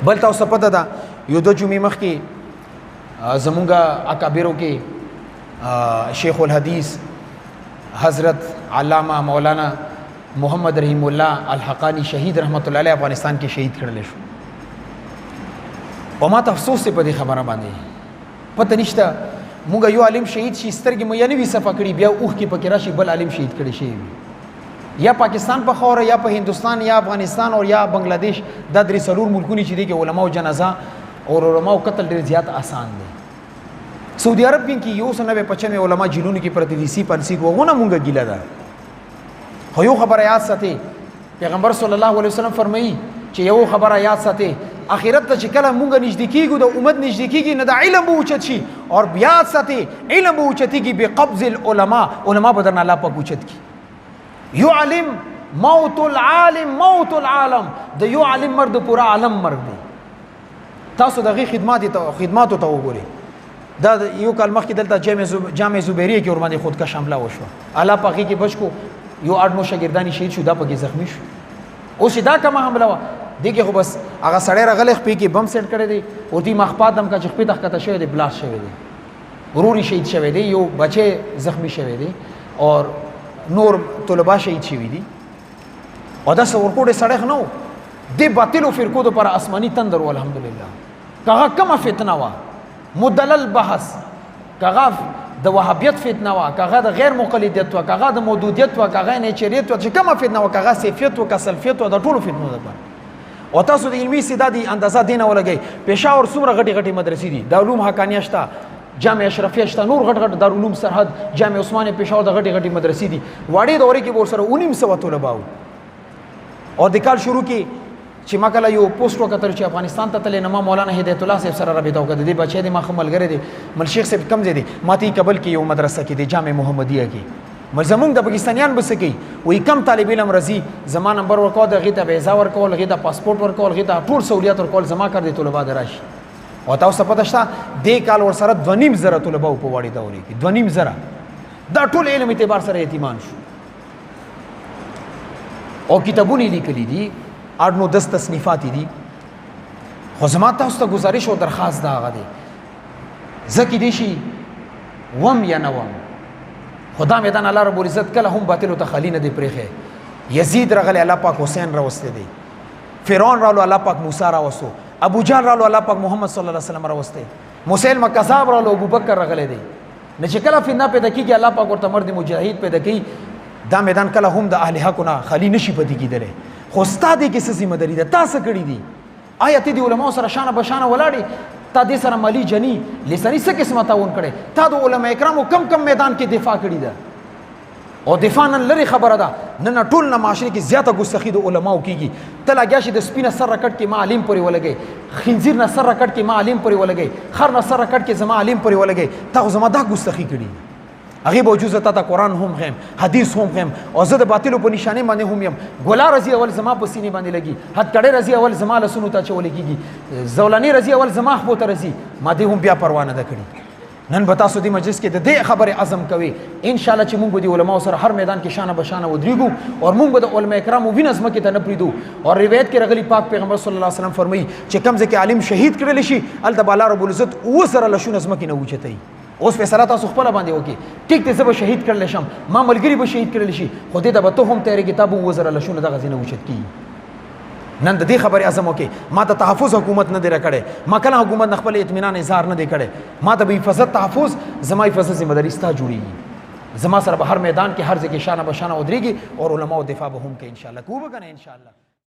بل تاسو پته ده یو د جمعې مخکې زمونږ اکابرو کې شیخ الحدیث حضرت علامہ مولانا محمد رحیم الله الحقانی شهید رحمت الله علیه افغانستان کې شهید کړل شو او ما ته افسوس په دې خبره باندې پته نشته مونږ یو عالم شهید شي سترګې مې نه وي صفه کړي بیا اوخ کې پکې راشي بل عالم شهید کړي شي یا پاکستان په خاور یا په هندستان یا افغانستان او یا بنگلاديش د درې څلور ملکونو چې دي کې علماو جنازه او علماو قتل ډېر زیات آسان دي سعودي عرب کې یو 95 علما جیلونو کې پرتی دي سی پنسي کوونه مونږه ګیله ده خو یو خبره یاد ساتي پیغمبر صلی الله علیه وسلم فرمایي چې یو خبره یاد ساتي اخرت ته چې کله مونږ نږدې کیږو د امت نږدې کیږي نه د علم به اوچت شي او یاد ساتي علم به اوچتيږي بقبض العلماء علما بدرنا الله په اوچت کی یو عالم موت العالم موت العالم د یو عالم مرد پورا عالم مرد دی تاسو دغه خدمات ته وګورئ دا یو کال مخکې دلته جامع زبیریه کې ور باندې خودکش حمله وشو الله پاکي کې بچو یو اډمو شاګردانی شهید شو دا پکې زخمی شو اوس دا کومه حمله و دغه خو بس هغه سړی راغلی خپې کې بم سیټ کړی دی او دې مخپات دم کا چې خپې تخته شوی دی بلاست شوی دی وروري شهید شوی دی یو بچي زخمی شوی دی اور نور طلبه شهید شوی دي او دا ورکوټه سړی نو د باطلو فرقو د پر آسماني تندر الحمدلله کغه کومه فتنه وا مدلل بحث کغه د وهابیت فتنه وا کغه د غیر مقلدیت وا کغه د مودودیت وا کغه نیچریت وا چې کومه فتنه وا کغه سیفیت وا کسلفیت وا د ټولو فتنو ده او تاسو د علمي استعدادي اندازه دینه ولګي پېښور څومره غټي غټي مدرسې دي د علوم حقانیه شته جامع اشرفیه شته نور غټ غټ دارالعلوم سرحد جامع عثماني پېښور د غټي غټي مدرسې دي واړې دورې کې ور سره 1900 طلبه او د کال شروع کې چې ما کله یو پوسټ وکړ چې افغانستان ته تللی نما مولانا هدایت الله صاحب سره رابطه وکړه د دې بچی د ما خملګری دي مل شیخ صاحب کم زیدي ماتی قبل کې یو مدرسه کې د جامع محمدیه کې مل زمونږ د پاکستانیان بس کې وې کم طالب علم رضی زما نمبر ورکو د غیته ویزا ورکول غیته پاسپورت ورکول غیته ټول سہولیات ورکول زما کړ دي طلبه دراشي او تاسو پته شته د کال ور سره 2.5 طلبه په وړي دوري کې 2.5 دا ټول علم اعتبار سره یتیمان شو او کتابونه لیکلي دي اړنو 10 تصنیفات دي خو زما تاسو ته گزارش او درخواست دا غدي زکه دي شي وم یا نوم خدا میدان الله رب العزت کله هم باطل او تخلینه دی پرخه یزید رغلی الله پاک حسین راوسته دی فرعون رالو الله پاک موسی راوسو ابو جهل رالو الله پاک محمد صلی الله علیه وسلم راوسته مسلمه کذاب رالو ابو بکر رغلی دی نه چې کله فتنه پیدا کیږي الله پاک ورته مرد مجاهد پیدا کوي دا میدان کله هم د اهل حق نه خلی نشي پدې کیدره خو استاد کې څه ذمہ داری ده تاسو کړی دي آیت دی علماء سره شانه بشانه ولاړی تا دې سره مالی جنی لسانی څه قسمه تعاون کړي تا د علماء کرامو کم میدان کې دفاع کړی ده او دفاع نن لري خبره ده نن ټول نه معاشره کې زیاته ګستخی د علماو کیږي تل اگیا شي د سپینه سر رکټ کې معلم پوري ولګي خنزیر نه سر رکټ کې معلم پوري ولګي خر نه سر رکټ کې زما عالم پوري ولګي تا زما دا ګستخی کړي هغه باوجود ته قرآن هم هم حدیث هم هم او زه د باطل په نشانه باندې هم يم ګولا رضی اول زما په سینې باندې لګي حد کړه رضی اول زما له سنو ته چول کیږي زولانی رضی اول زما خو ته رضی ما دې هم بیا پروا نه کړی نن بتا سو دی مجلس کې د دې خبره عزم کوي ان شاء الله چې موږ د علماء سره هر میدان کې شانه بشانه ودرېګو او موږ د علماء کرامو وینځم کې ته نه پریدو او روایت کې رغلی پاک پیغمبر صلی الله علیه وسلم فرمایي چې کمزه کې عالم شهید کړل شي ال د بالا رب العزت و سره لشون ازم کې نه وچتای اوس فیصله تاسو خپل باندې وکي ټیک ته زه به شهید کړل شم ما ملګری به شهید کړل شي خو دې د به ته هم تیرې کتابو وزره لشونه دغه ځینه وچت کی نن د دې خبرې اعظم وکي ما ته تحفظ حکومت نه دی راکړې ما کله حکومت نه خپل اطمینان اظهار نه دی کړې ما ته به حفاظت تحفظ زما حفاظت ذمہ داری ستا جوړیږي زما سره به هر میدان کې هر ځای کې شانه بشانه ودرېږي او علماء دفاع به هم کوي ان شاء الله کوو به کنه ان شاء الله